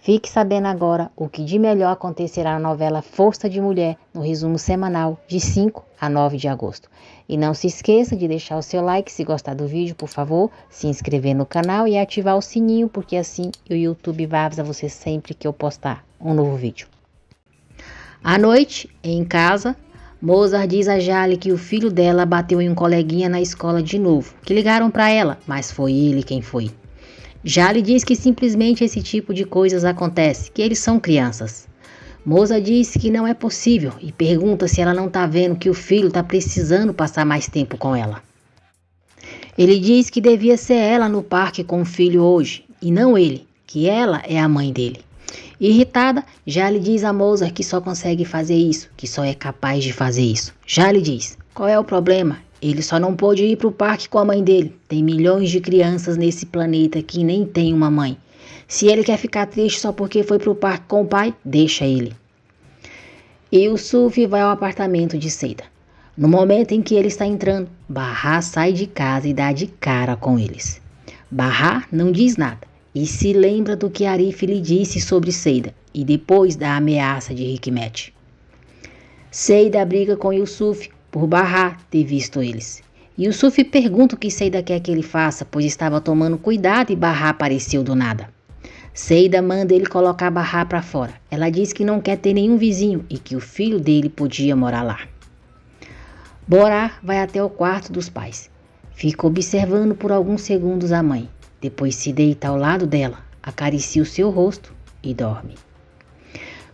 Fique sabendo agora o que de melhor acontecerá na novela Força de Mulher, no resumo semanal de 5 a 9 de agosto. E não se esqueça de deixar o seu like se gostar do vídeo, por favor, se inscrever no canal e ativar o sininho, porque assim o YouTube vai avisar você sempre que eu postar um novo vídeo. À noite, em casa, Mozart diz a Jale que o filho dela bateu em um coleguinha na escola de novo, que ligaram para ela, mas foi ele quem foi. Jale diz que simplesmente esse tipo de coisas acontece, que eles são crianças. Mozart diz que não é possível e pergunta se ela não está vendo que o filho está precisando passar mais tempo com ela. Ele diz que devia ser ela no parque com o filho hoje, e não ele, que ela é a mãe dele. Irritada, Jale diz a Mozart que só consegue fazer isso, que só é capaz de fazer isso. Jale diz: qual é o problema? Ele só não pôde ir para o parque com a mãe dele. Tem milhões de crianças nesse planeta que nem tem uma mãe. Se ele quer ficar triste só porque foi para o parque com o pai, deixa ele. Yusuf vai ao apartamento de Seida. No momento em que ele está entrando, Bahar sai de casa e dá de cara com eles. Bahar não diz nada e se lembra do que Arif lhe disse sobre Seida e depois da ameaça de Hikmet. Seida briga com Yusuf por Bahar ter visto eles. Yusuf pergunta o que Seida quer que ele faça, pois estava tomando cuidado e Bahar apareceu do nada. Seida manda ele colocar Bahar para fora. Ela diz que não quer ter nenhum vizinho e que o filho dele podia morar lá. Borá vai até o quarto dos pais. Fica observando por alguns segundos a mãe. Depois se deita ao lado dela, acaricia o seu rosto e dorme.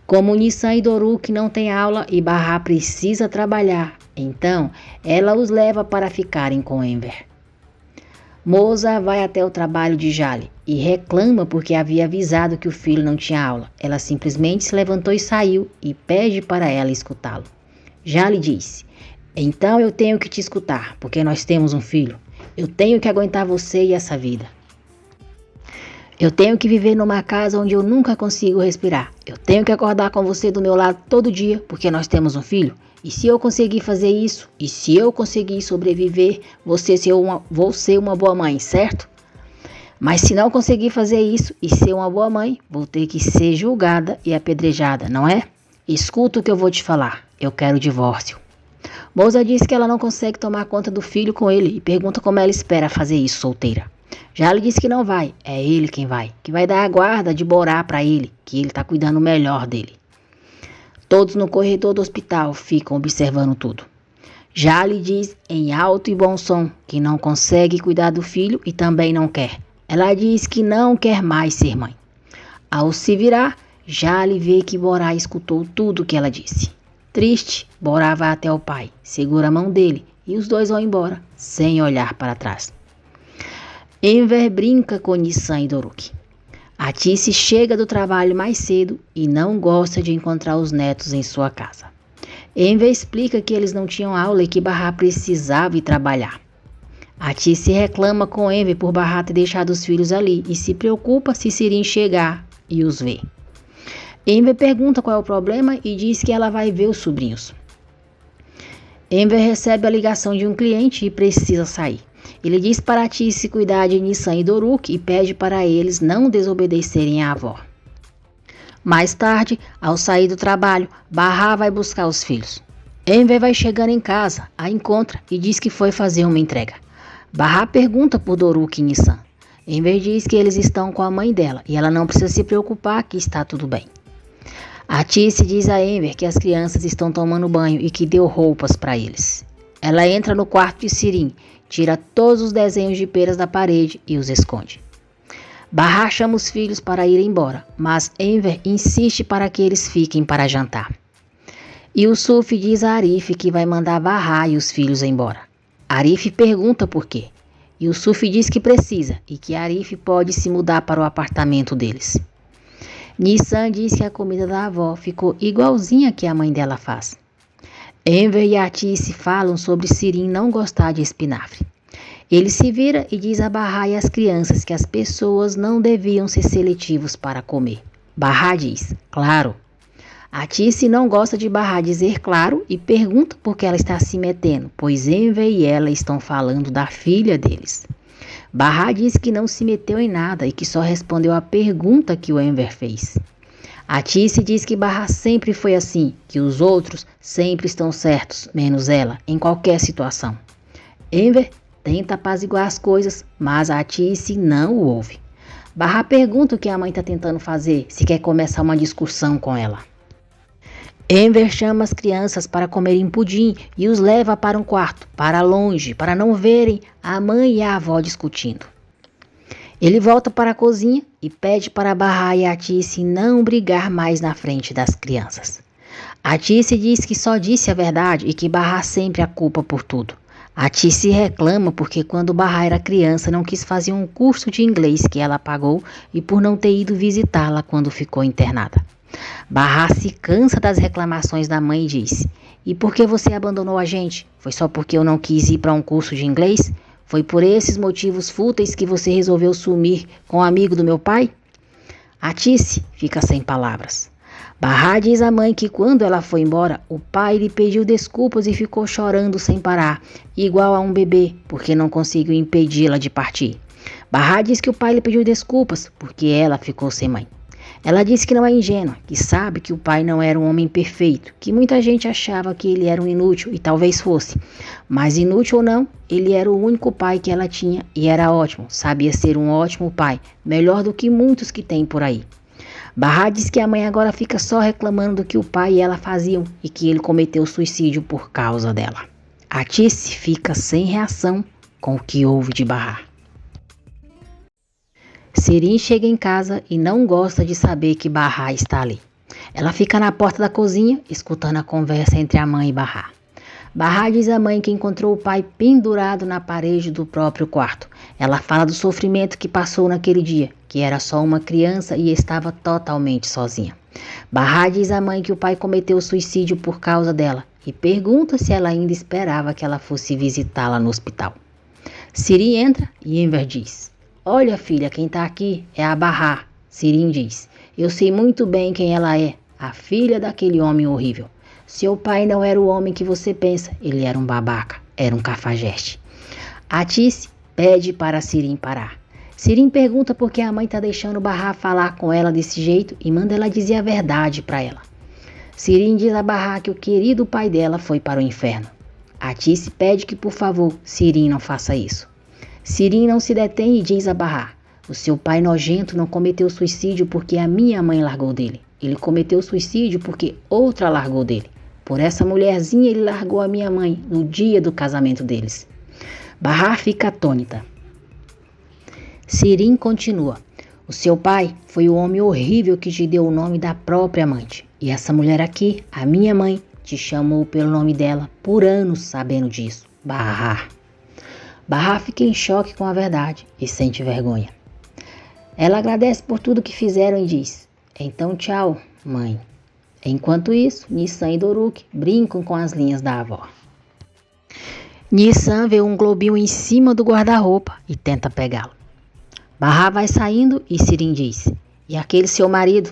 Como Nissan e Doruk não têm aula e Bahar precisa trabalhar, então ela os leva para ficarem com Enver. Moza vai até o trabalho de Jale e reclama porque havia avisado que o filho não tinha aula. Ela simplesmente se levantou e saiu e pede para ela escutá-lo. Jale disse: então eu tenho que te escutar, porque nós temos um filho. Eu tenho que aguentar você e essa vida. Eu tenho que viver numa casa onde eu nunca consigo respirar. Eu tenho que acordar com você do meu lado todo dia, porque nós temos um filho. E se eu conseguir fazer isso, e se eu conseguir sobreviver, vou ser uma boa mãe, certo? Mas se não conseguir fazer isso e ser uma boa mãe, vou ter que ser julgada e apedrejada, não é? Escuta o que eu vou te falar. Eu quero divórcio. Moza diz que ela não consegue tomar conta do filho com ele e pergunta como ela espera fazer isso solteira. Jale diz que não vai, é ele quem vai, que vai dar a guarda de Borá para ele, que ele está cuidando melhor dele. Todos no corredor do hospital ficam observando tudo. Jale diz em alto e bom som que não consegue cuidar do filho e também não quer. Ela diz que não quer mais ser mãe. Ao se virar, Jale vê que Borá escutou tudo o que ela disse. Triste, Borá vai até o pai, segura a mão dele e os dois vão embora, sem olhar para trás. Enver brinca com Nissan e Doruk. Atice chega do trabalho mais cedo e não gosta de encontrar os netos em sua casa. Enver explica que eles não tinham aula e que Bahar precisava ir trabalhar. Atice reclama com Enver por Bahar ter deixado os filhos ali e se preocupa se Sirin chegar e os ver. Enver pergunta qual é o problema e diz que ela vai ver os sobrinhos. Enver recebe a ligação de um cliente e precisa sair. Ele diz para Atice cuidar de Nissan e Doruk e pede para eles não desobedecerem à avó. Mais tarde, ao sair do trabalho, Bahar vai buscar os filhos. Enver vai chegando em casa, a encontra e diz que foi fazer uma entrega. Bahar pergunta por Doruk e Nissan. Enver diz que eles estão com a mãe dela e ela não precisa se preocupar, que está tudo bem. Atice diz a Enver que as crianças estão tomando banho e que deu roupas para eles. Ela entra no quarto de Sirin, tira todos os desenhos de peras da parede e os esconde. Bahar chama os filhos para ir embora, mas Enver insiste para que eles fiquem para jantar. Yusuf diz a Arif que vai mandar Bahar e os filhos embora. Arif pergunta por quê. Yusuf diz que precisa e que Arif pode se mudar para o apartamento deles. Nissan diz que a comida da avó ficou igualzinha que a mãe dela faz. Enver e Atice falam sobre Sirin não gostar de espinafre. Ele se vira e diz a Bahar e às crianças que as pessoas não deviam ser seletivos para comer. Bahar diz, claro. Atice não gosta de Bahar dizer claro e pergunta por que ela está se metendo, pois Enver e ela estão falando da filha deles. Bahá diz que não se meteu em nada e que só respondeu à pergunta que o Enver fez. Atice diz que Bahá sempre foi assim, que os outros sempre estão certos, menos ela, em qualquer situação. Enver tenta apaziguar as coisas, mas Atice não o ouve. Bahá pergunta o que a mãe está tentando fazer, se quer começar uma discussão com ela. Enver chama as crianças para comerem pudim e os leva para um quarto, para longe, para não verem a mãe e a avó discutindo. Ele volta para a cozinha e pede para Bahá e Atice não brigar mais na frente das crianças. Atice diz que só disse a verdade e que Bahá sempre a culpa por tudo. Atice reclama porque quando Bahá era criança não quis fazer um curso de inglês que ela pagou e por não ter ido visitá-la quando ficou internada. Bahá se cansa das reclamações da mãe e diz: "E por que você abandonou a gente? Foi só porque eu não quis ir para um curso de inglês? Foi por esses motivos fúteis que você resolveu sumir com o amigo do meu pai?" Atice fica sem palavras. Bahá diz à mãe que quando ela foi embora, o pai lhe pediu desculpas e ficou chorando sem parar, igual a um bebê, porque não conseguiu impedi-la de partir. Bahá diz que o pai lhe pediu desculpas porque ela ficou sem mãe. Ela disse que não é ingênua, que sabe que o pai não era um homem perfeito, que muita gente achava que ele era um inútil e talvez fosse. Mas inútil ou não, ele era o único pai que ela tinha e era ótimo, sabia ser um ótimo pai, melhor do que muitos que tem por aí. Bahá diz que a mãe agora fica só reclamando do que o pai e ela faziam e que ele cometeu suicídio por causa dela. Atice fica sem reação com o que ouve de Bahá. Sirin chega em casa e não gosta de saber que Bahá está ali. Ela fica na porta da cozinha, escutando a conversa entre a mãe e Bahá. Bahá diz à mãe que encontrou o pai pendurado na parede do próprio quarto. Ela fala do sofrimento que passou naquele dia, que era só uma criança e estava totalmente sozinha. Bahá diz à mãe que o pai cometeu suicídio por causa dela e pergunta se ela ainda esperava que ela fosse visitá-la no hospital. Sirin entra e Enver diz: "Olha, filha, quem está aqui é a Bahá." Sirin diz: "Eu sei muito bem quem ela é, a filha daquele homem horrível. Seu pai não era o homem que você pensa, ele era um babaca, era um cafajeste." Atice pede para Sirin parar. Sirin pergunta por que a mãe está deixando Bahá falar com ela desse jeito e manda ela dizer a verdade para ela. Sirin diz a Bahá que o querido pai dela foi para o inferno. Atice pede que, por favor, Sirin não faça isso. Sirin não se detém e diz a Bahá: "O seu pai nojento não cometeu suicídio porque a minha mãe largou dele. Ele cometeu suicídio porque outra largou dele. Por essa mulherzinha ele largou a minha mãe no dia do casamento deles." Bahá fica atônita. Sirin continua: "O seu pai foi o homem horrível que te deu o nome da própria amante. E essa mulher aqui, a minha mãe, te chamou pelo nome dela por anos sabendo disso. Bahá." Bahá fica em choque com a verdade e sente vergonha. Ela agradece por tudo que fizeram e diz: "Então tchau, mãe." Enquanto isso, Nissan e Doruk brincam com as linhas da avó. Nissan vê um globinho em cima do guarda-roupa e tenta pegá-lo. Bahá vai saindo e Sirin diz: "E aquele seu marido?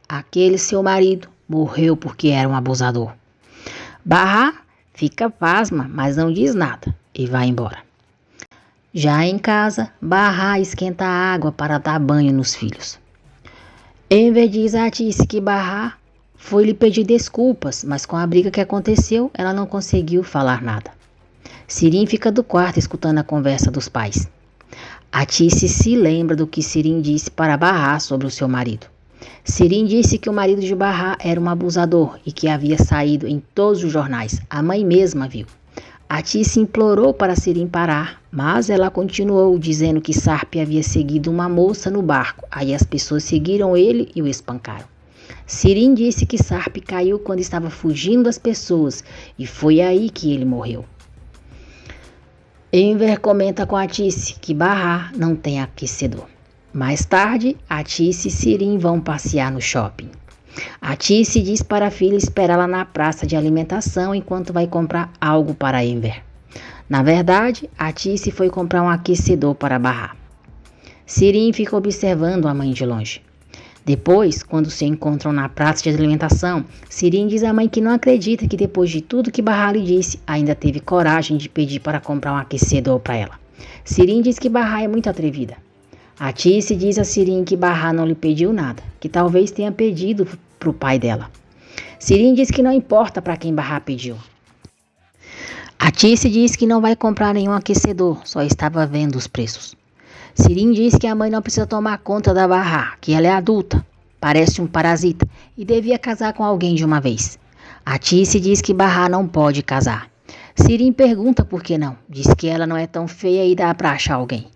Aquele seu marido morreu porque era um abusador." Bahá fica pasma, mas não diz nada e vai embora. Já em casa, Bahá esquenta a água para dar banho nos filhos. Enver diz a Atice que Bahá foi lhe pedir desculpas, mas com a briga que aconteceu, ela não conseguiu falar nada. Sirin fica do quarto escutando a conversa dos pais. Atice se lembra do que Sirin disse para Bahá sobre o seu marido. Sirin disse que o marido de Bahá era um abusador e que havia saído em todos os jornais. A mãe mesma viu. Atice implorou para Sirin parar, mas ela continuou dizendo que Sarp havia seguido uma moça no barco. Aí as pessoas seguiram ele e o espancaram. Sirin disse que Sarp caiu quando estava fugindo das pessoas e foi aí que ele morreu. Enver comenta com Atice que Bahá não tem aquecedor. Mais tarde, Atice e Sirin vão passear no shopping. Atice diz para a filha esperá-la na praça de alimentação enquanto vai comprar algo para Enver. Na verdade, Atice foi comprar um aquecedor para Bahá. Sirin fica observando a mãe de longe. Depois, quando se encontram na praça de alimentação, Sirin diz à mãe que não acredita que depois de tudo que Bahá lhe disse, ainda teve coragem de pedir para comprar um aquecedor para ela. Sirim diz que Barra é muito atrevida. Atice diz a Sirim que Barra não lhe pediu nada, que talvez tenha pedido para o pai dela. Sirim diz que não importa para quem Barra pediu. Atice diz que não vai comprar nenhum aquecedor, só estava vendo os preços. Sirim diz que a mãe não precisa tomar conta da Barra, que ela é adulta, parece um parasita e devia casar com alguém de uma vez. Atice diz que Barra não pode casar. Sirim pergunta por que não, diz que ela não é tão feia e dá para achar alguém.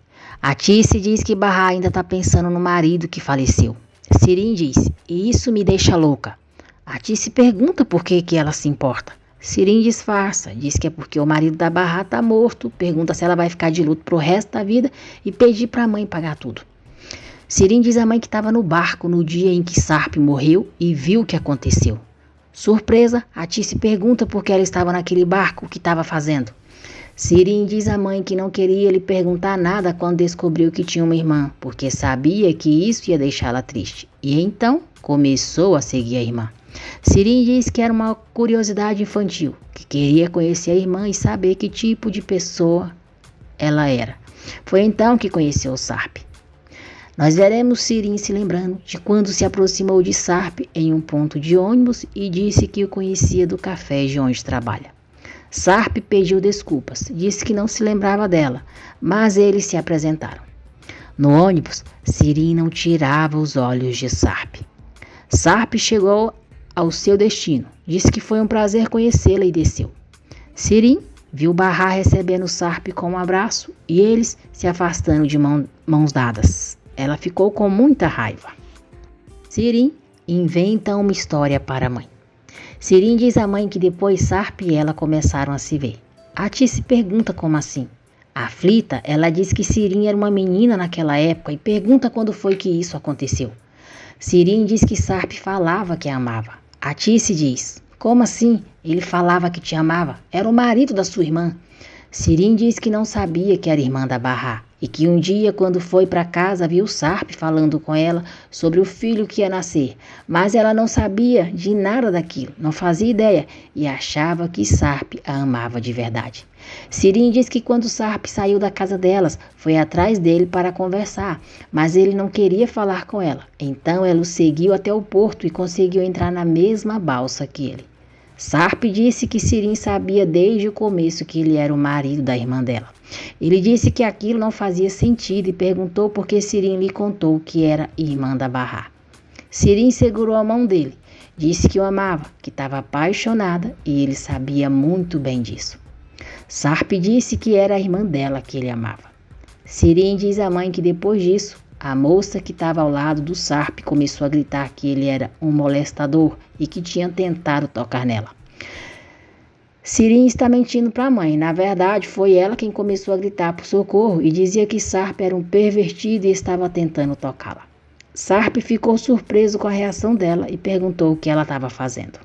Atice diz que Barra ainda está pensando no marido que faleceu. Sirim diz, e isso me deixa louca. Atice pergunta por que ela se importa. Sirim disfarça, diz que é porque o marido da Barra está morto, pergunta se ela vai ficar de luto pro resto da vida e pedir para a mãe pagar tudo. Sirim diz à mãe que estava no barco no dia em que Sarp morreu e viu o que aconteceu. Surpresa, Atice pergunta por que ela estava naquele barco, o que estava fazendo. Sirim diz à mãe que não queria lhe perguntar nada quando descobriu que tinha uma irmã, porque sabia que isso ia deixá-la triste. E então começou a seguir a irmã. Sirim diz que era uma curiosidade infantil, que queria conhecer a irmã e saber que tipo de pessoa ela era. Foi então que conheceu Sarp. Nós veremos Sirim se lembrando de quando se aproximou de Sarp em um ponto de ônibus e disse que o conhecia do café de onde trabalha. Sarp pediu desculpas, disse que não se lembrava dela, mas eles se apresentaram. No ônibus, Sirim não tirava os olhos de Sarp. Sarp chegou ao seu destino, disse que foi um prazer conhecê-la e desceu. Sirim viu Barra recebendo Sarp com um abraço e eles se afastando de mãos dadas. Ela ficou com muita raiva. Sirim inventa uma história para a mãe. Sirim diz à mãe que depois Sarp e ela começaram a se ver. Atice pergunta como assim. Aflita, ela diz que Sirim era uma menina naquela época e pergunta quando foi que isso aconteceu. Sirim diz que Sarp falava que a amava. Atice diz, como assim? Ele falava que te amava? Era o marido da sua irmã. Sirim diz que não sabia que era irmã da Barra e que um dia, quando foi para casa, viu Sarp falando com ela sobre o filho que ia nascer, mas ela não sabia de nada daquilo, não fazia ideia e achava que Sarp a amava de verdade. Sirim diz que quando Sarp saiu da casa delas, foi atrás dele para conversar, mas ele não queria falar com ela. Então ela o seguiu até o porto e conseguiu entrar na mesma balsa que ele. Sarp disse que Sirim sabia desde o começo que ele era o marido da irmã dela. Ele disse que aquilo não fazia sentido e perguntou por que Sirim lhe contou que era irmã da Barra. Sirim segurou a mão dele, disse que o amava, que estava apaixonada e ele sabia muito bem disso. Sarp disse que era a irmã dela que ele amava. Sirim diz à mãe que depois disso, a moça que estava ao lado do Sarp começou a gritar que ele era um molestador e que tinha tentado tocar nela. Sirim está mentindo para a mãe. Na verdade, foi ela quem começou a gritar por socorro e dizia que Sarp era um pervertido e estava tentando tocá-la. Sarp ficou surpreso com a reação dela e perguntou o que ela estava fazendo.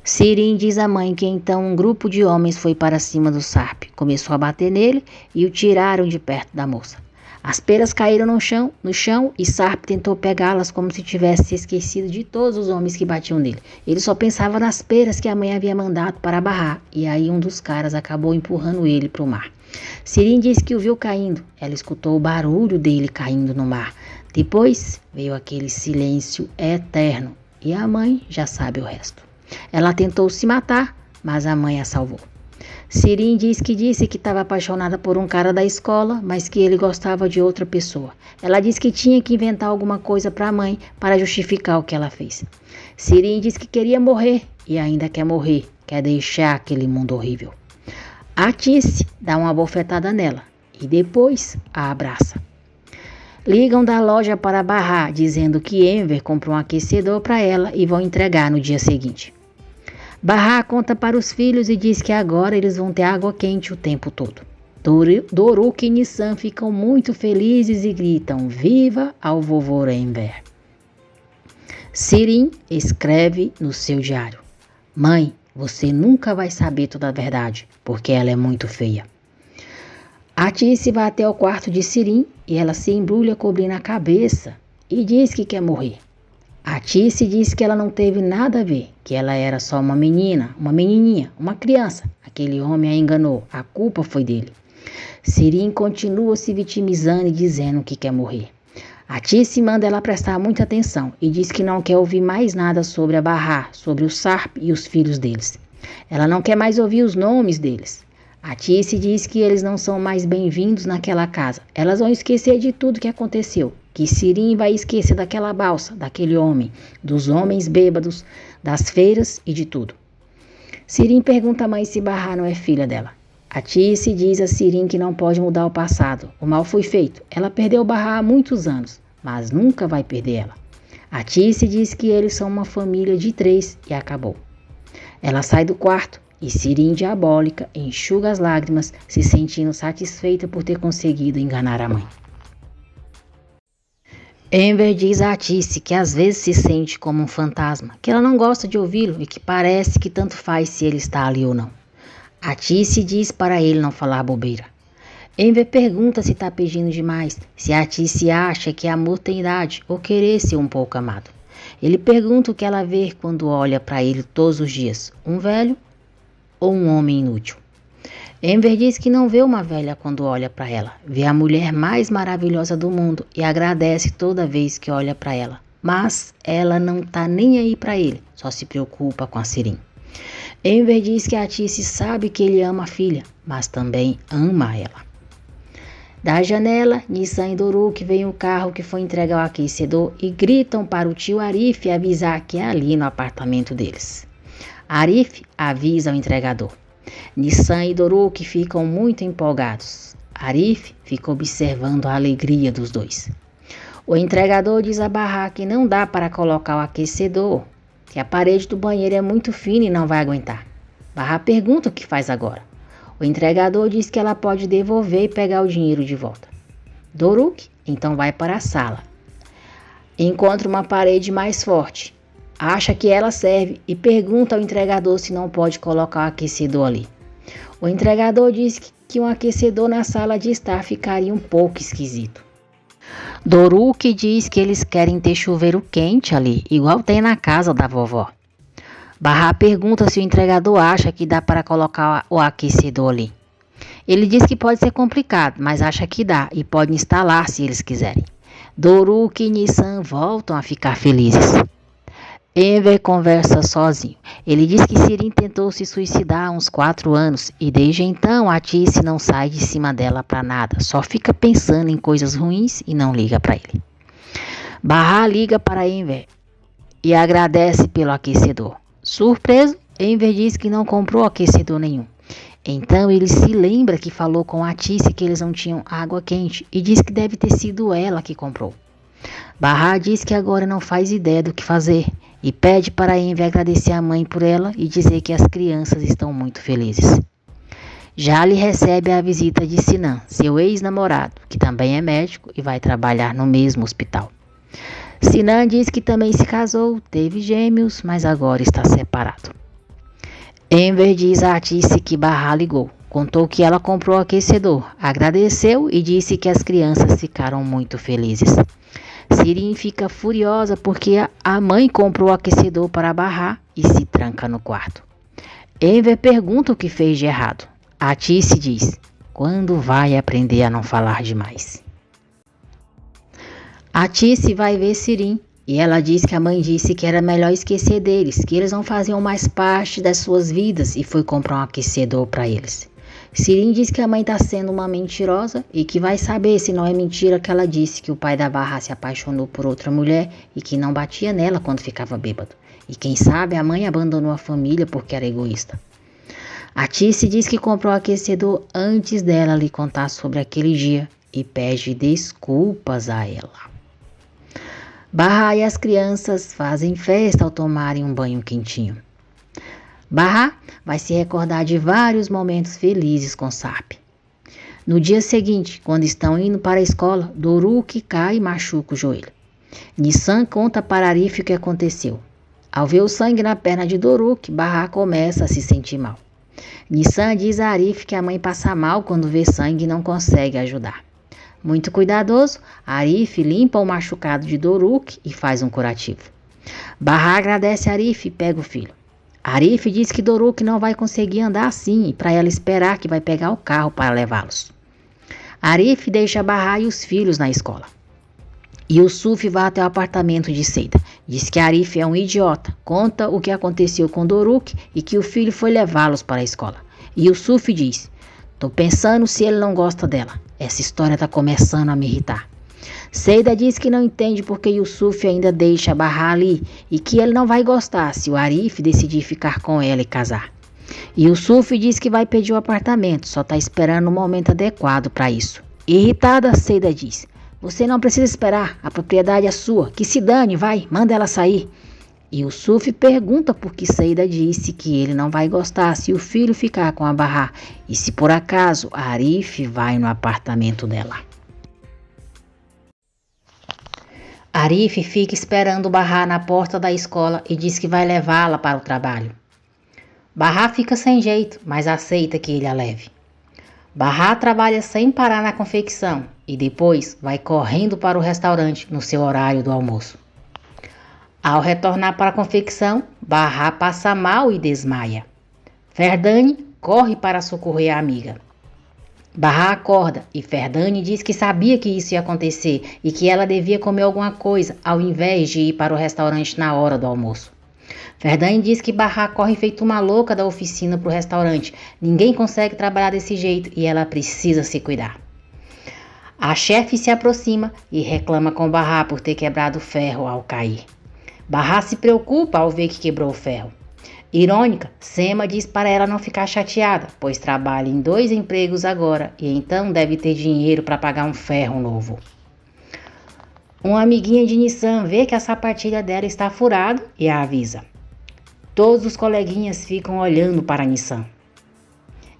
Sirim diz à mãe que então um grupo de homens foi para cima do Sarp, começou a bater nele e o tiraram de perto da moça. As peras caíram no chão e Sarp tentou pegá-las como se tivesse se esquecido de todos os homens que batiam nele. Ele só pensava nas peras que a mãe havia mandado para barrar e aí um dos caras acabou empurrando ele para o mar. Sirim disse que o viu caindo. Ela escutou o barulho dele caindo no mar. Depois veio aquele silêncio eterno e a mãe já sabe o resto. Ela tentou se matar, mas a mãe a salvou. Sirim disse que estava apaixonada por um cara da escola, mas que ele gostava de outra pessoa. Ela disse que tinha que inventar alguma coisa para a mãe para justificar o que ela fez. Sirim disse que queria morrer e ainda quer morrer, quer deixar aquele mundo horrível. Atice dá uma bofetada nela e depois a abraça. Ligam da loja para Barra, dizendo que Enver comprou um aquecedor para ela e vão entregar no dia seguinte. Barra conta para os filhos e diz que agora eles vão ter água quente o tempo todo. Doruk e Nissan ficam muito felizes e gritam viva ao vovô Enver. Sirim escreve no seu diário: mãe, você nunca vai saber toda a verdade, porque ela é muito feia. Atice vai até o quarto de Sirim e ela se embrulha cobrindo a cabeça e diz que quer morrer. Atice diz que ela não teve nada a ver, que ela era só uma menina, uma menininha, uma criança. Aquele homem a enganou, a culpa foi dele. Sirim continua se vitimizando e dizendo que quer morrer. Atice manda ela prestar muita atenção e diz que não quer ouvir mais nada sobre a Bahá, sobre o Sarp e os filhos deles. Ela não quer mais ouvir os nomes deles. Atice diz que eles não são mais bem-vindos naquela casa. Elas vão esquecer de tudo que aconteceu. Que Sirim vai esquecer daquela balsa, daquele homem, dos homens bêbados, das feiras e de tudo. Sirim pergunta à mãe se Bahá não é filha dela. Atice diz a Sirim que não pode mudar o passado. O mal foi feito. Ela perdeu Bahá há muitos anos, mas nunca vai perder ela. Atice diz que eles são uma família de 3 e acabou. Ela sai do quarto e Sirim, diabólica, enxuga as lágrimas, se sentindo satisfeita por ter conseguido enganar a mãe. Enver diz a Atice que às vezes se sente como um fantasma, que ela não gosta de ouvi-lo e que parece que tanto faz se ele está ali ou não. Atice diz para ele não falar bobeira. Enver pergunta se está pedindo demais, se Atice acha que amor tem idade ou querer ser um pouco amado. Ele pergunta o que ela vê quando olha para ele todos os dias, um velho ou um homem inútil. Enver diz que não vê uma velha quando olha para ela, vê a mulher mais maravilhosa do mundo e agradece toda vez que olha para ela. Mas ela não está nem aí para ele, só se preocupa com a Sirim. Enver diz que Atice sabe que ele ama a filha, mas também ama ela. Da janela, Nissan e Doruk veem o carro que foi entregue ao aquecedor e gritam para o tio Arif avisar que é ali no apartamento deles. Arif avisa o entregador. Nissan e Doruk ficam muito empolgados. Arif fica observando a alegria dos dois. O entregador diz a Bahá que não dá para colocar o aquecedor, que a parede do banheiro é muito fina e não vai aguentar. Bahá pergunta o que faz agora. O entregador diz que ela pode devolver e pegar o dinheiro de volta. Doruk então vai para a sala. Encontra uma parede mais forte. Acha que ela serve e pergunta ao entregador se não pode colocar o aquecedor ali. O entregador diz que um aquecedor na sala de estar ficaria um pouco esquisito. Doruk diz que eles querem ter chuveiro quente ali, igual tem na casa da vovó. Bahá pergunta se o entregador acha que dá para colocar o aquecedor ali. Ele diz que pode ser complicado, mas acha que dá e pode instalar se eles quiserem. Doruk e Nissan voltam a ficar felizes. Enver conversa sozinho. Ele diz que Sirim tentou se suicidar há uns 4 anos e desde então Atice não sai de cima dela para nada, só fica pensando em coisas ruins e não liga para ele. Bahá liga para Enver e agradece pelo aquecedor. Surpreso, Enver diz que não comprou aquecedor nenhum. Então ele se lembra que falou com Atice que eles não tinham água quente e diz que deve ter sido ela que comprou. Bahá diz que agora não faz ideia do que fazer e pede para Enver agradecer a mãe por ela e dizer que as crianças estão muito felizes. Jali recebe a visita de Sinan, seu ex-namorado, que também é médico e vai trabalhar no mesmo hospital. Sinan diz que também se casou, teve gêmeos, mas agora está separado. Enver diz a Atice que Bahá ligou, contou que ela comprou o aquecedor, agradeceu e disse que as crianças ficaram muito felizes. Sirim fica furiosa porque a mãe comprou o aquecedor para Bahá e se tranca no quarto. Enver pergunta o que fez de errado. Atice diz, quando vai aprender a não falar demais? Atice vai ver Sirim e ela diz que a mãe disse que era melhor esquecer deles, que eles não faziam mais parte das suas vidas e foi comprar um aquecedor para eles. Sirim diz que a mãe está sendo uma mentirosa e que vai saber se não é mentira que ela disse que o pai da Bahá se apaixonou por outra mulher e que não batia nela quando ficava bêbado. E quem sabe a mãe abandonou a família porque era egoísta. Atice diz que comprou o aquecedor antes dela lhe contar sobre aquele dia e pede desculpas a ela. Bahá e as crianças fazem festa ao tomarem um banho quentinho. Bahá vai se recordar de vários momentos felizes com Sarp. No dia seguinte, quando estão indo para a escola, Doruk cai e machuca o joelho. Nissan conta para Arif o que aconteceu. Ao ver o sangue na perna de Doruk, Bahá começa a se sentir mal. Nissan diz a Arif que a mãe passa mal quando vê sangue e não consegue ajudar. Muito cuidadoso, Arif limpa o machucado de Doruk e faz um curativo. Bahá agradece a Arif e pega o filho. Arif diz que Doruk não vai conseguir andar assim e para ela esperar que vai pegar o carro para levá-los. Arif deixa Bahá e os filhos na escola. Yusuf vai até o apartamento de Seida. Diz que Arif é um idiota, conta o que aconteceu com Doruk e que o filho foi levá-los para a escola. Yusuf diz: tô pensando se ele não gosta dela. Essa história tá começando a me irritar. Seida diz que não entende porque Yusuf ainda deixa Bahá ali e que ele não vai gostar se o Arif decidir ficar com ela e casar. Yusuf diz que vai pedir o apartamento, só tá esperando o momento adequado para isso. Irritada, Seida diz: você não precisa esperar, a propriedade é sua, que se dane, vai, manda ela sair. Yusuf pergunta por que Seida disse que ele não vai gostar se o filho ficar com a Bahá e se por acaso Arif vai no apartamento dela. Arif fica esperando Bahá na porta da escola e diz que vai levá-la para o trabalho. Bahá fica sem jeito, mas aceita que ele a leve. Bahá trabalha sem parar na confecção e depois vai correndo para o restaurante no seu horário do almoço. Ao retornar para a confecção, Bahá passa mal e desmaia. Ferdane corre para socorrer a amiga. Bahá acorda e Ferdane diz que sabia que isso ia acontecer e que ela devia comer alguma coisa ao invés de ir para o restaurante na hora do almoço. Ferdane diz que Bahá corre feito uma louca da oficina para o restaurante. Ninguém consegue trabalhar desse jeito e ela precisa se cuidar. A chefe se aproxima e reclama com Bahá por ter quebrado o ferro ao cair. Bahá se preocupa ao ver que quebrou o ferro. Irônica, Sema diz para ela não ficar chateada, pois trabalha em 2 empregos agora e então deve ter dinheiro para pagar um ferro novo. Uma amiguinha de Nissan vê que a sapatilha dela está furada e a avisa. Todos os coleguinhas ficam olhando para Nissan.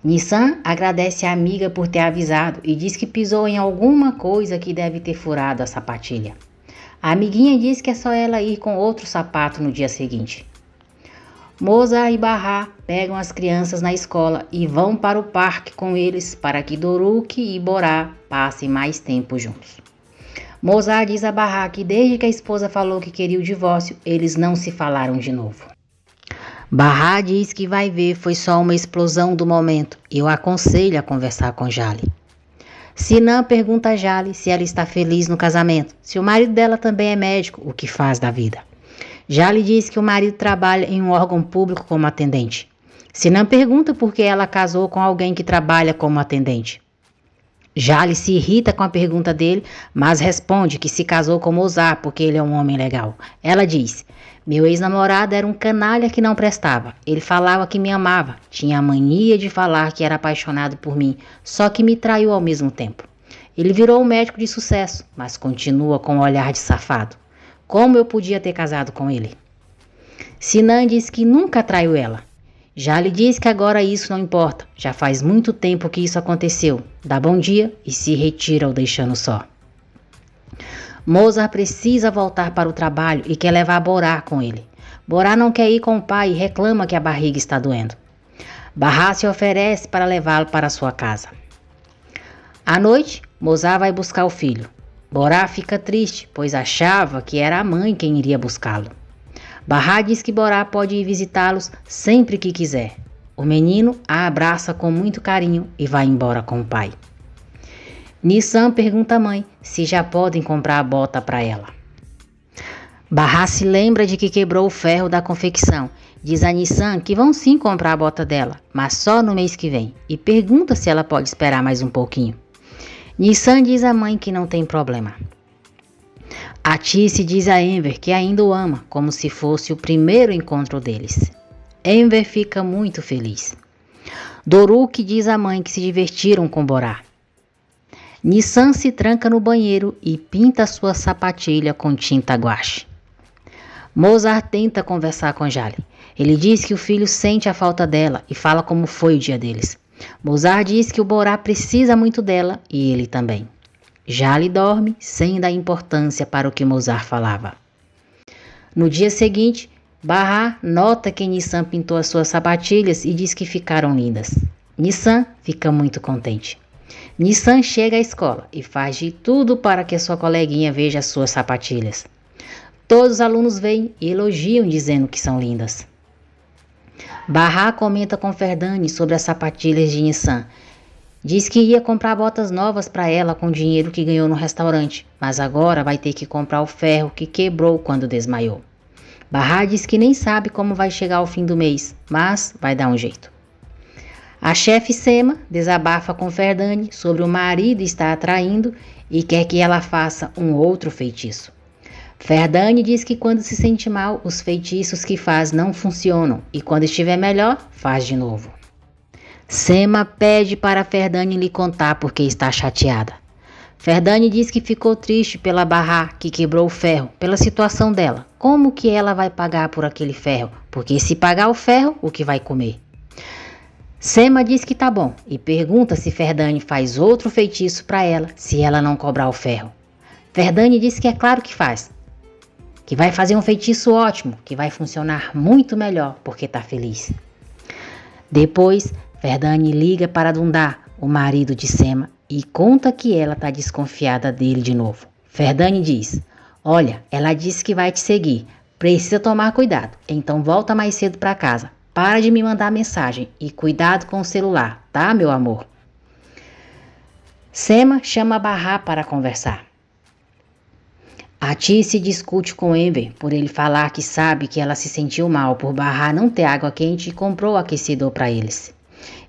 Nissan agradece a amiga por ter avisado e diz que pisou em alguma coisa que deve ter furado a sapatilha. A amiguinha diz que é só ela ir com outro sapato no dia seguinte. Moza e Bahá pegam as crianças na escola e vão para o parque com eles para que Doruk e Borá passem mais tempo juntos. Moza diz a Bahá que desde que a esposa falou que queria o divórcio, eles não se falaram de novo. Bahá diz que vai ver foi só uma explosão do momento e o aconselha a conversar com Jali. Sinan pergunta a Jali se ela está feliz no casamento, se o marido dela também é médico, o que faz da vida. Jali diz que o marido trabalha em um órgão público como atendente. Sinan pergunta por que ela casou com alguém que trabalha como atendente. Jali se irrita com a pergunta dele, mas responde que se casou com Mozart porque ele é um homem legal. Ela diz: meu ex-namorado era um canalha que não prestava. Ele falava que me amava, tinha a mania de falar que era apaixonado por mim, só que me traiu ao mesmo tempo. Ele virou um médico de sucesso, mas continua com um olhar de safado. Como eu podia ter casado com ele? Sinan diz que nunca traiu ela. Jali diz que agora isso não importa, já faz muito tempo que isso aconteceu. Dá bom dia e se retira o deixando só. Mozart precisa voltar para o trabalho e quer levar Borá com ele. Borá não quer ir com o pai e reclama que a barriga está doendo. Bahá se oferece para levá-lo para sua casa. À noite, Mozart vai buscar o filho. Borá fica triste, pois achava que era a mãe quem iria buscá-lo. Bahá diz que Borá pode ir visitá-los sempre que quiser. O menino a abraça com muito carinho e vai embora com o pai. Nissan pergunta à mãe se já podem comprar a bota para ela. Bahá se lembra de que quebrou o ferro da confecção. Diz a Nissan que vão sim comprar a bota dela, mas só no mês que vem, e pergunta se ela pode esperar mais um pouquinho. Nissan diz à mãe que não tem problema. A Tice diz a Enver que ainda o ama, como se fosse o primeiro encontro deles. Enver fica muito feliz. Doruk diz à mãe que se divertiram com Borá. Nissan se tranca no banheiro e pinta sua sapatilha com tinta guache. Mozart tenta conversar com Jali. Ele diz que o filho sente a falta dela e fala como foi o dia deles. Mozart diz que o Borá precisa muito dela e ele também. Jali dorme sem dar importância para o que Mozart falava. No dia seguinte, Bahá nota que Nissan pintou as suas sapatilhas e diz que ficaram lindas. Nissan fica muito contente. Nissan chega à escola e faz de tudo para que sua coleguinha veja as suas sapatilhas. Todos os alunos veem e elogiam dizendo que são lindas. Bahá comenta com Ferdane sobre as sapatilhas de Nissan. Diz que ia comprar botas novas para ela com o dinheiro que ganhou no restaurante, mas agora vai ter que comprar o ferro que quebrou quando desmaiou. Bahá diz que nem sabe como vai chegar ao fim do mês, mas vai dar um jeito. A chefe Sema desabafa com Ferdane sobre o marido estar atraindo e quer que ela faça um outro feitiço. Ferdane diz que quando se sente mal, os feitiços que faz não funcionam e quando estiver melhor, faz de novo. Sema pede para Ferdane lhe contar porque está chateada. Ferdane diz que ficou triste pela Bahá que quebrou o ferro, pela situação dela. Como que ela vai pagar por aquele ferro? Porque se pagar o ferro, o que vai comer? Sema diz que tá bom e pergunta se Ferdane faz outro feitiço para ela se ela não cobrar o ferro. Ferdane diz que é claro que faz, que vai fazer um feitiço ótimo, que vai funcionar muito melhor porque tá feliz. Depois, Ferdane liga para Dundá, o marido de Sema, e conta que ela tá desconfiada dele de novo. Ferdane diz: olha, ela disse que vai te seguir, precisa tomar cuidado, então volta mais cedo para casa. Para de me mandar mensagem e cuidado com o celular, tá, meu amor? Sema chama Bahá para conversar. A Tice discute com Enver por ele falar que sabe que ela se sentiu mal por Bahá não ter água quente e comprou o aquecedor para eles.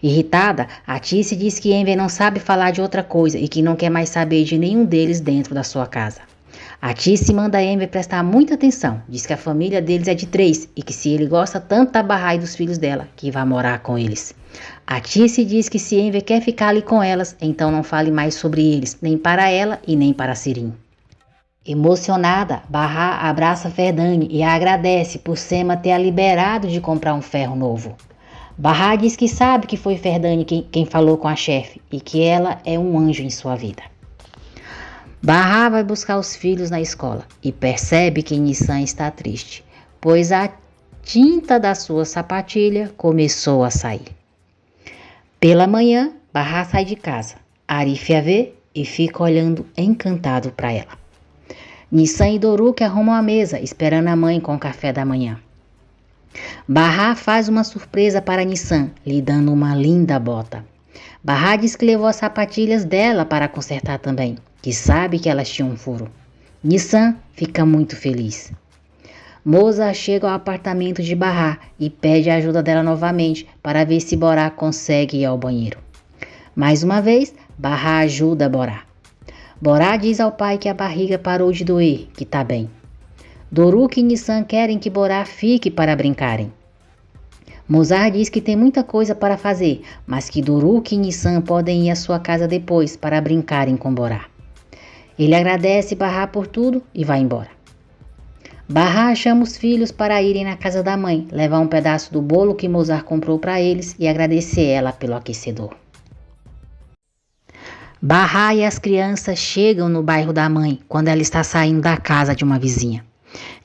Irritada, a Tice diz que Enver não sabe falar de outra coisa e que não quer mais saber de nenhum deles dentro da sua casa. A Tice manda Enver prestar muita atenção, diz que a família deles é de 3 e que se ele gosta tanto da Bahá e dos filhos dela, que vai morar com eles. A Tice diz que se Enver quer ficar ali com elas, então não fale mais sobre eles, nem para ela e nem para Sirim. Emocionada, Bahá abraça Ferdane e a agradece por Sema ter a liberado de comprar um ferro novo. Bahá diz que sabe que foi Ferdane quem falou com a chefe e que ela é um anjo em sua vida. Bahá vai buscar os filhos na escola e percebe que Nissan está triste, pois a tinta da sua sapatilha começou a sair. Pela manhã, Bahá sai de casa. Arif a vê e fica olhando encantado para ela. Nissan e Doruk arrumam a mesa, esperando a mãe com o café da manhã. Bahá faz uma surpresa para Nissan, lhe dando uma linda bota. Bahá diz que levou as sapatilhas dela para consertar também, que sabe que elas tinham um furo. Nissan fica muito feliz. Moza chega ao apartamento de Bahá e pede a ajuda dela novamente para ver se Borá consegue ir ao banheiro. Mais uma vez, Bahá ajuda Borá. Borá diz ao pai que a barriga parou de doer, que tá bem. Doruk e Nissan querem que Borá fique para brincarem. Mozart diz que tem muita coisa para fazer, mas que Doruk e Nissan podem ir à sua casa depois para brincarem com Borá. Ele agradece Bahá por tudo e vai embora. Bahá chama os filhos para irem na casa da mãe, levar um pedaço do bolo que Mozart comprou para eles e agradecer ela pelo aquecedor. Bahá e as crianças chegam no bairro da mãe quando ela está saindo da casa de uma vizinha.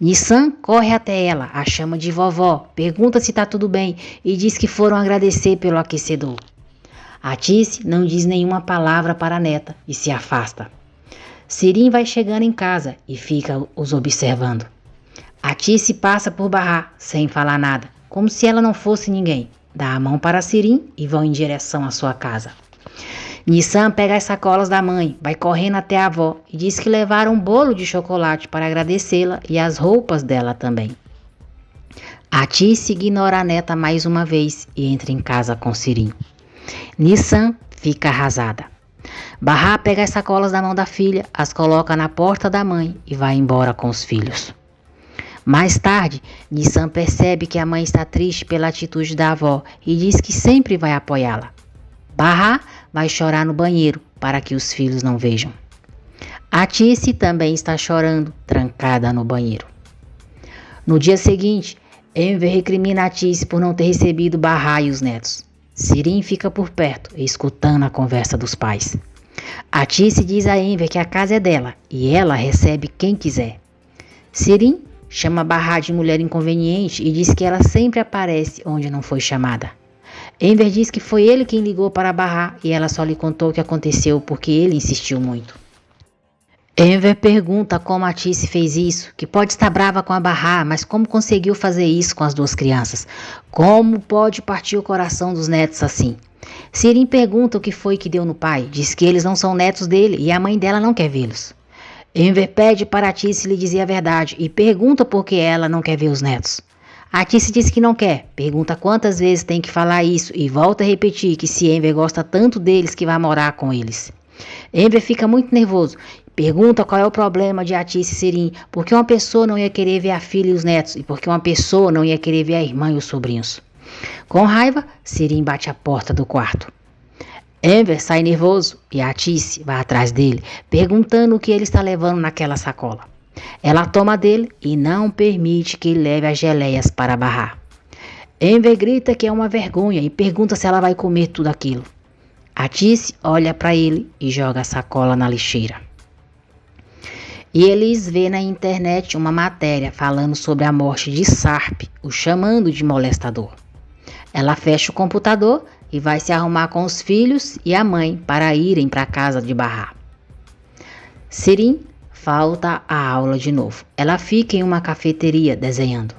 Nissan corre até ela, a chama de vovó, pergunta se está tudo bem e diz que foram agradecer pelo aquecedor. A Tice não diz nenhuma palavra para a neta e se afasta. Sirim vai chegando em casa e fica os observando. A Tice passa por Bahá sem falar nada, como se ela não fosse ninguém. Dá a mão para Sirim e vão em direção à sua casa. Nissan pega as sacolas da mãe, vai correndo até a avó e diz que levaram um bolo de chocolate para agradecê-la e as roupas dela também. A Tice ignora a neta mais uma vez e entra em casa com Sirim. Nissan fica arrasada. Bahá pega as sacolas da mão da filha, as coloca na porta da mãe e vai embora com os filhos. Mais tarde, Nissan percebe que a mãe está triste pela atitude da avó e diz que sempre vai apoiá-la. Bahá vai chorar no banheiro para que os filhos não vejam. A Tice também está chorando, trancada no banheiro. No dia seguinte, Enver recrimina a Tice por não ter recebido Bahá e os netos. Sirim fica por perto, escutando a conversa dos pais. A Tice diz a Enver que a casa é dela e ela recebe quem quiser. Sirim chama Bahá de mulher inconveniente e diz que ela sempre aparece onde não foi chamada. Enver diz que foi ele quem ligou para Bahá e ela só lhe contou o que aconteceu porque ele insistiu muito. Enver pergunta como a Tice fez isso, que pode estar brava com a Bahá, mas como conseguiu fazer isso com as duas crianças? Como pode partir o coração dos netos assim? Sirin pergunta o que foi que deu no pai, diz que eles não são netos dele e a mãe dela não quer vê-los. Enver pede para a Tice lhe dizer a verdade e pergunta por que ela não quer ver os netos. A Tice diz que não quer, pergunta quantas vezes tem que falar isso e volta a repetir que se Enver gosta tanto deles que vai morar com eles. Enver fica muito nervoso. Pergunta qual é o problema de Atice e Sirin, por que uma pessoa não ia querer ver a filha e os netos, e por que uma pessoa não ia querer ver a irmã e os sobrinhos. Com raiva, Sirin bate a porta do quarto. Enver sai nervoso e Atice vai atrás dele, perguntando o que ele está levando naquela sacola. Ela toma dele e não permite que ele leve as geleias para barrar. Enver grita que é uma vergonha e pergunta se ela vai comer tudo aquilo. Atice olha para ele e joga a sacola na lixeira. E eles vê na internet uma matéria falando sobre a morte de Sarp, o chamando de molestador. Ela fecha o computador e vai se arrumar com os filhos e a mãe para irem para a casa de Bahá. Sirin falta a aula de novo. Ela fica em uma cafeteria desenhando.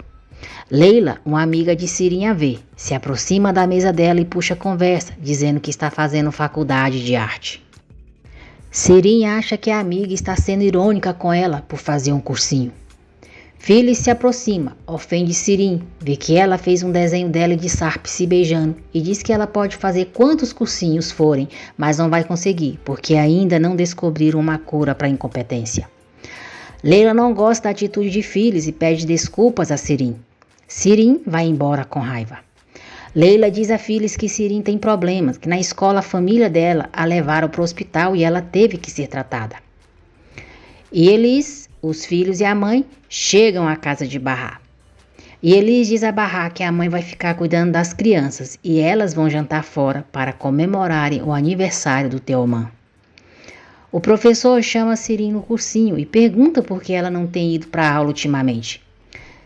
Leila, uma amiga de Sirin, a vê, se aproxima da mesa dela e puxa conversa, dizendo que está fazendo faculdade de arte. Sirin acha que a amiga está sendo irônica com ela por fazer um cursinho. Phyllis se aproxima, ofende Sirin, vê que ela fez um desenho dela e de Sarp se beijando e diz que ela pode fazer quantos cursinhos forem, mas não vai conseguir, porque ainda não descobriram uma cura para a incompetência. Leila não gosta da atitude de Phyllis e pede desculpas a Sirin. Sirin vai embora com raiva. Leila diz a Phyllis que Sirin tem problemas, que na escola a família dela a levaram para o hospital e ela teve que ser tratada. E eles, os filhos e a mãe, chegam à casa de Bahá. E Elis diz a Bahá que a mãe vai ficar cuidando das crianças e elas vão jantar fora para comemorarem o aniversário do Teoman. O professor chama Sirin no cursinho e pergunta por que ela não tem ido para a aula ultimamente.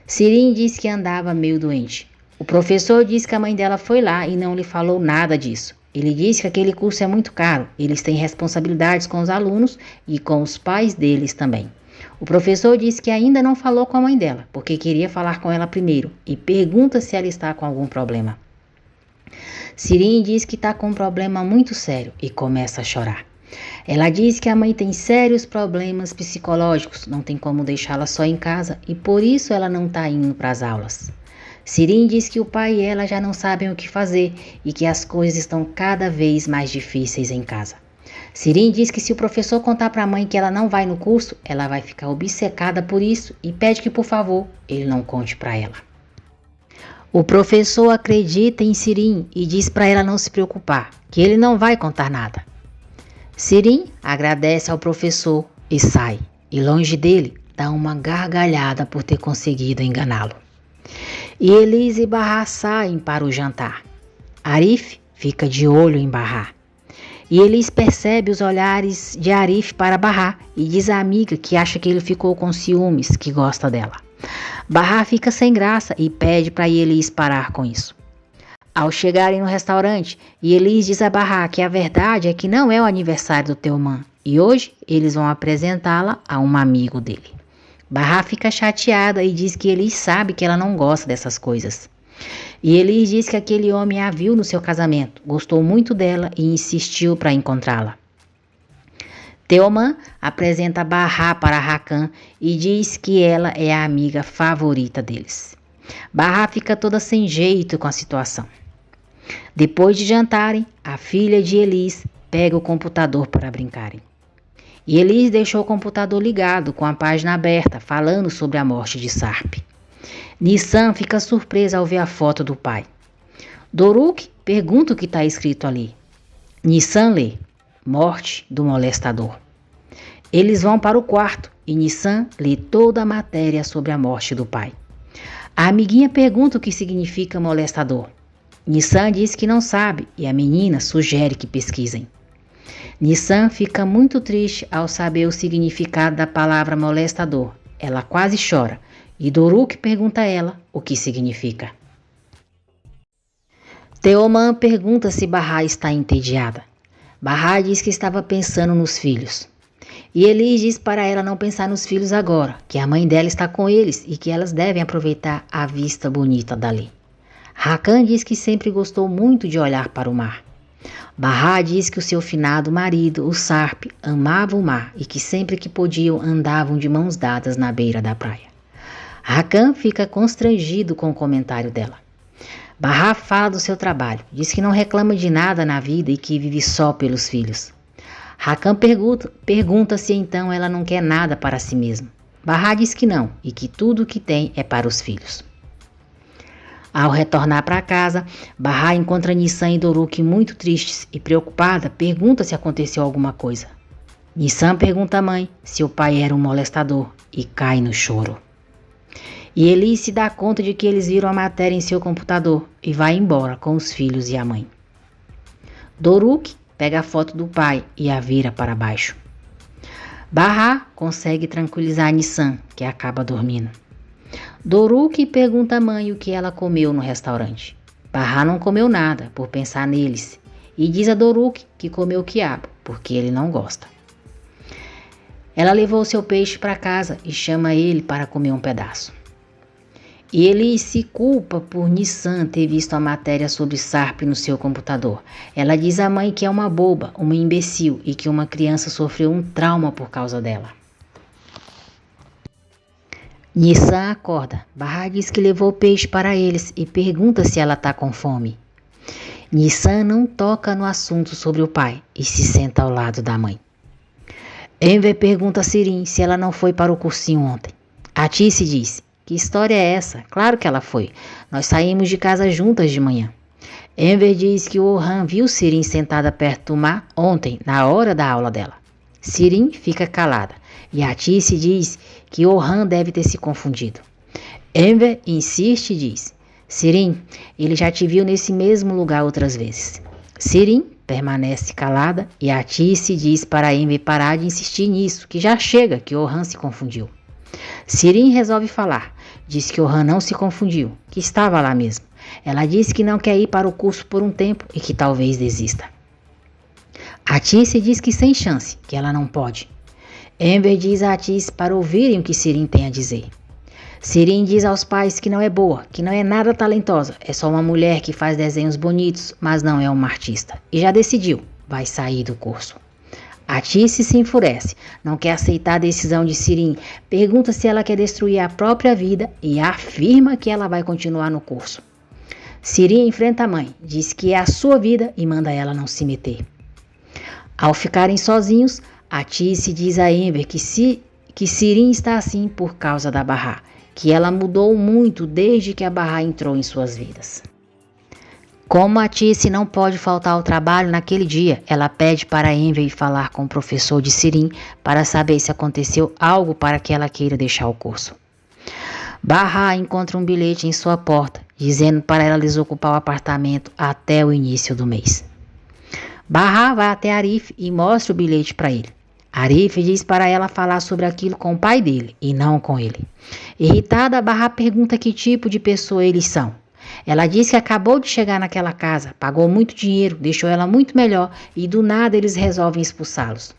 Sirin diz que andava meio doente. O professor diz que a mãe dela foi lá e não lhe falou nada disso. Ele diz que aquele curso é muito caro, eles têm responsabilidades com os alunos e com os pais deles também. O professor diz que ainda não falou com a mãe dela, porque queria falar com ela primeiro, e pergunta se ela está com algum problema. Sirin diz que está com um problema muito sério e começa a chorar. Ela diz que a mãe tem sérios problemas psicológicos, não tem como deixá-la só em casa e por isso ela não está indo para as aulas. Sirin diz que o pai e ela já não sabem o que fazer e que as coisas estão cada vez mais difíceis em casa. Sirin diz que se o professor contar para a mãe que ela não vai no curso, ela vai ficar obcecada por isso e pede que, por favor, ele não conte para ela. O professor acredita em Sirin e diz para ela não se preocupar, que ele não vai contar nada. Sirin agradece ao professor e sai, e longe dele dá uma gargalhada por ter conseguido enganá-lo. E Elis e Bahá saem para o jantar. Arif fica de olho em Bahá. E Elis percebe os olhares de Arif para Bahá e diz à amiga que acha que ele ficou com ciúmes, que gosta dela. Bahá fica sem graça e pede para Elis parar com isso. Ao chegarem no restaurante, Elis diz a Bahá que a verdade é que não é o aniversário do Teoman e hoje eles vão apresentá-la a um amigo dele. Bahá fica chateada e diz que Elis sabe que ela não gosta dessas coisas. E Elis diz que aquele homem a viu no seu casamento, gostou muito dela e insistiu para encontrá-la. Teoman apresenta Bahá para Hakan e diz que ela é a amiga favorita deles. Bahá fica toda sem jeito com a situação. Depois de jantarem, a filha de Elis pega o computador para brincarem. E Elis deixou o computador ligado com a página aberta, falando sobre a morte de Sarp. Nissan fica surpresa ao ver a foto do pai. Doruk pergunta o que está escrito ali. Nissan lê: morte do molestador. Eles vão para o quarto e Nissan lê toda a matéria sobre a morte do pai. A amiguinha pergunta o que significa molestador. Nissan diz que não sabe e a menina sugere que pesquisem. Nissan fica muito triste ao saber o significado da palavra molestador. Ela quase chora e Doruk pergunta a ela o que significa. Teoman pergunta se Bahá está entediada. Bahá diz que estava pensando nos filhos. E Elis diz para ela não pensar nos filhos agora, que a mãe dela está com eles e que elas devem aproveitar a vista bonita dali. Rakan diz que sempre gostou muito de olhar para o mar. Barra diz que o seu finado marido, o Sarp, amava o mar e que sempre que podiam andavam de mãos dadas na beira da praia. Rakan fica constrangido com o comentário dela. Barra fala do seu trabalho, diz que não reclama de nada na vida e que vive só pelos filhos. Rakan pergunta se então ela não quer nada para si mesma. Barra diz que não e que tudo o que tem é para os filhos. Ao retornar para casa, Barra encontra Nissan e Doruk muito tristes e preocupada, pergunta se aconteceu alguma coisa. Nissan pergunta à mãe se o pai era um molestador e cai no choro. E Elis se dá conta de que eles viram a matéria em seu computador e vai embora com os filhos e a mãe. Doruk pega a foto do pai e a vira para baixo. Barra consegue tranquilizar Nissan, que acaba dormindo. Doruk pergunta à mãe o que ela comeu no restaurante. Barra não comeu nada por pensar neles e diz a Doruk que comeu quiabo porque ele não gosta. Ela levou seu peixe para casa e chama ele para comer um pedaço. E ele se culpa por Nissan ter visto a matéria sobre Sarp no seu computador. Ela diz à mãe que é uma boba, uma imbecil e que uma criança sofreu um trauma por causa dela. Nissan acorda. Barra diz que levou peixe para eles e pergunta se ela está com fome. Nissan não toca no assunto sobre o pai e se senta ao lado da mãe. Enver pergunta a Sirin se ela não foi para o cursinho ontem. A Tice diz: que história é essa? Claro que ela foi. Nós saímos de casa juntas de manhã. Enver diz que o Orhan viu Sirin sentada perto do mar ontem, na hora da aula dela. Sirin fica calada e a Tice diz que Orhan deve ter se confundido. Enver insiste e diz: Sirin, ele já te viu nesse mesmo lugar outras vezes. Sirin permanece calada e a Tice diz para Enver parar de insistir nisso, que já chega, que Orhan se confundiu. Sirin resolve falar, diz que Orhan não se confundiu, que estava lá mesmo. Ela diz que não quer ir para o curso por um tempo e que talvez desista. A Tice diz que sem chance, que ela não pode. Enver diz a Tice para ouvirem o que Sirin tem a dizer. Sirin diz aos pais que não é boa, que não é nada talentosa, é só uma mulher que faz desenhos bonitos, mas não é uma artista. E já decidiu, vai sair do curso. A Tice se enfurece, não quer aceitar a decisão de Sirin, pergunta se ela quer destruir a própria vida e afirma que ela vai continuar no curso. Sirin enfrenta a mãe, diz que é a sua vida e manda ela não se meter. Ao ficarem sozinhos, a Tice diz a Enver que Sirin está assim por causa da Barra, que ela mudou muito desde que a Barra entrou em suas vidas. Como a Tice não pode faltar ao trabalho naquele dia, ela pede para Enver ir falar com o professor de Sirin para saber se aconteceu algo para que ela queira deixar o curso. Barra encontra um bilhete em sua porta, dizendo para ela desocupar o apartamento até o início do mês. Barra vai até Arif e mostra o bilhete para ele. Arif diz para ela falar sobre aquilo com o pai dele e não com ele. Irritada, Barra pergunta que tipo de pessoa eles são. Ela diz que acabou de chegar naquela casa, pagou muito dinheiro, deixou ela muito melhor e do nada eles resolvem expulsá-los.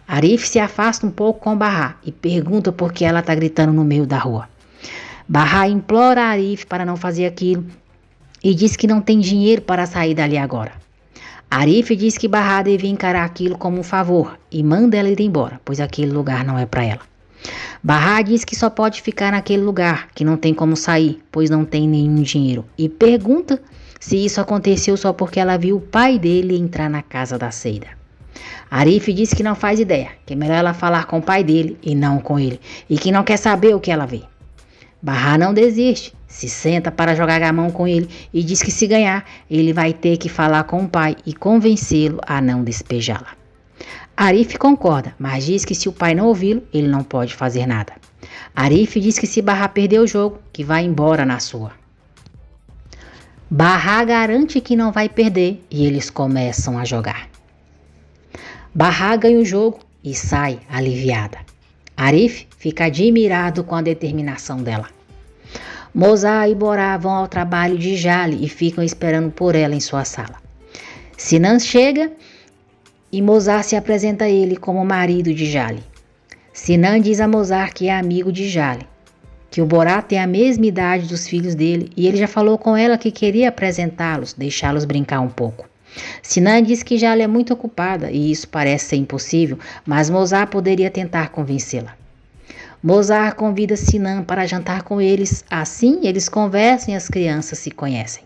Arif se afasta um pouco com Barra e pergunta por que ela está gritando no meio da rua. Barra implora a Arif para não fazer aquilo e diz que não tem dinheiro para sair dali agora. Arif diz que Barra deve encarar aquilo como um favor e manda ela ir embora, pois aquele lugar não é para ela. Barra diz que só pode ficar naquele lugar, que não tem como sair, pois não tem nenhum dinheiro, e pergunta se isso aconteceu só porque ela viu o pai dele entrar na casa da Seida. Arif diz que não faz ideia, que é melhor ela falar com o pai dele e não com ele, e que não quer saber o que ela vê. Barra não desiste, se senta para jogar gamão com ele e diz que se ganhar, ele vai ter que falar com o pai e convencê-lo a não despejá-la. Arif concorda, mas diz que se o pai não ouvi-lo, ele não pode fazer nada. Arif diz que se Barra perder o jogo, que vai embora na sua. Barra garante que não vai perder e eles começam a jogar. Barra ganha o jogo e sai aliviada. Arif fica admirado com a determinação dela. Mozart e Borá vão ao trabalho de Jali e ficam esperando por ela em sua sala. Sinan chega e Mozart se apresenta a ele como o marido de Jale. Sinan diz a Mozart que é amigo de Jale, que o Borá tem a mesma idade dos filhos dele e ele já falou com ela que queria apresentá-los, deixá-los brincar um pouco. Sinan diz que Jale é muito ocupada e isso parece ser impossível, mas Mozart poderia tentar convencê-la. Mozart convida Sinan para jantar com eles, assim eles conversam e as crianças se conhecem.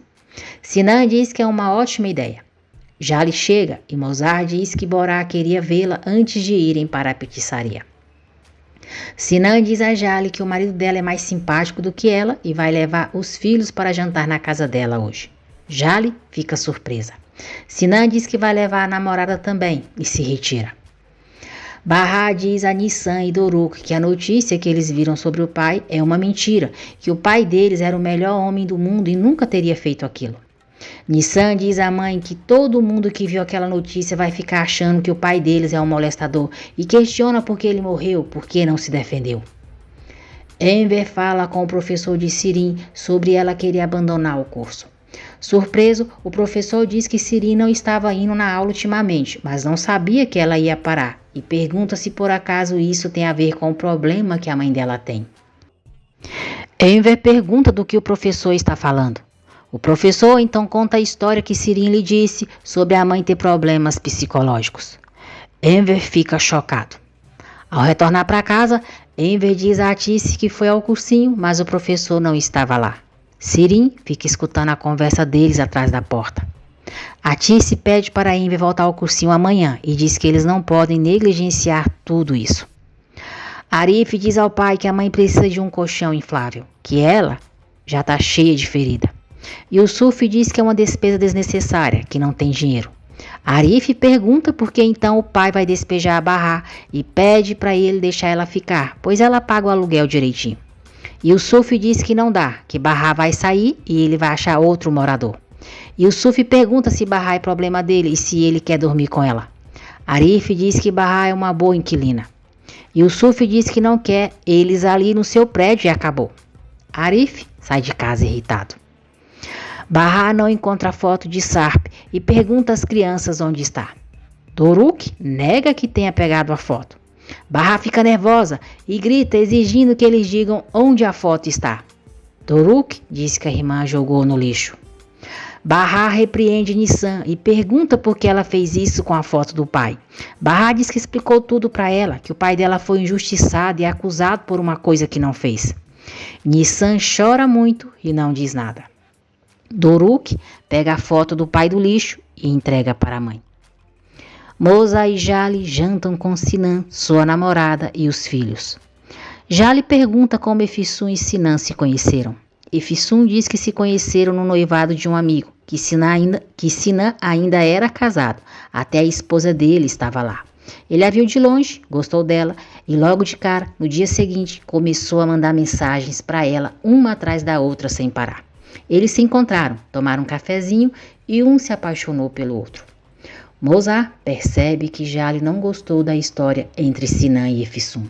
Sinan diz que é uma ótima ideia. Jale chega e Mozart diz que Borá queria vê-la antes de irem para a petissaria. Sinan diz a Jale que o marido dela é mais simpático do que ela e vai levar os filhos para jantar na casa dela hoje. Jale fica surpresa. Sinan diz que vai levar a namorada também e se retira. Bahá diz a Nissan e Doruk que a notícia que eles viram sobre o pai é uma mentira, que o pai deles era o melhor homem do mundo e nunca teria feito aquilo. Nissan diz à mãe que todo mundo que viu aquela notícia vai ficar achando que o pai deles é um molestador e questiona por que ele morreu, por que não se defendeu. Enver fala com o professor de Sirin sobre ela querer abandonar o curso. Surpreso, o professor diz que Sirin não estava indo na aula ultimamente, mas não sabia que ela ia parar e pergunta se por acaso isso tem a ver com o problema que a mãe dela tem. Enver pergunta do que o professor está falando. O professor então conta a história que Sirin lhe disse sobre a mãe ter problemas psicológicos. Enver fica chocado. Ao retornar para casa, Enver diz a Atice que foi ao cursinho, mas o professor não estava lá. Sirin fica escutando a conversa deles atrás da porta. Atice pede para Enver voltar ao cursinho amanhã e diz que eles não podem negligenciar tudo isso. Arif diz ao pai que a mãe precisa de um colchão inflável, que ela já está cheia de ferida. Yusuf diz que é uma despesa desnecessária, que não tem dinheiro. Arif pergunta por que então o pai vai despejar a Bahá e pede para ele deixar ela ficar, pois ela paga o aluguel direitinho. Yusuf diz que não dá, que Bahá vai sair e ele vai achar outro morador. Yusuf pergunta se Bahá é problema dele e se ele quer dormir com ela. Arif diz que Bahá é uma boa inquilina. Yusuf diz que não quer eles ali no seu prédio e acabou. Arif sai de casa irritado. Bahá não encontra a foto de Sarp e pergunta às crianças onde está. Doruk nega que tenha pegado a foto. Bahá fica nervosa e grita exigindo que eles digam onde a foto está. Doruk diz que a irmã jogou no lixo. Bahá repreende Nissan e pergunta por que ela fez isso com a foto do pai. Bahá diz que explicou tudo para ela, que o pai dela foi injustiçado e acusado por uma coisa que não fez. Nissan chora muito e não diz nada. Doruk pega a foto do pai do lixo e entrega para a mãe. Moza e Jale jantam com Sinan, sua namorada e os filhos. Jale pergunta como Efisum e Sinan se conheceram. Efisum diz que se conheceram no noivado de um amigo, que Sinan ainda era casado, até a esposa dele estava lá. Ele a viu de longe, gostou dela e logo de cara, no dia seguinte, começou a mandar mensagens para ela, uma atrás da outra sem parar. Eles se encontraram, tomaram um cafezinho e um se apaixonou pelo outro. Mozart percebe que Jale não gostou da história entre Sinan e Efisum.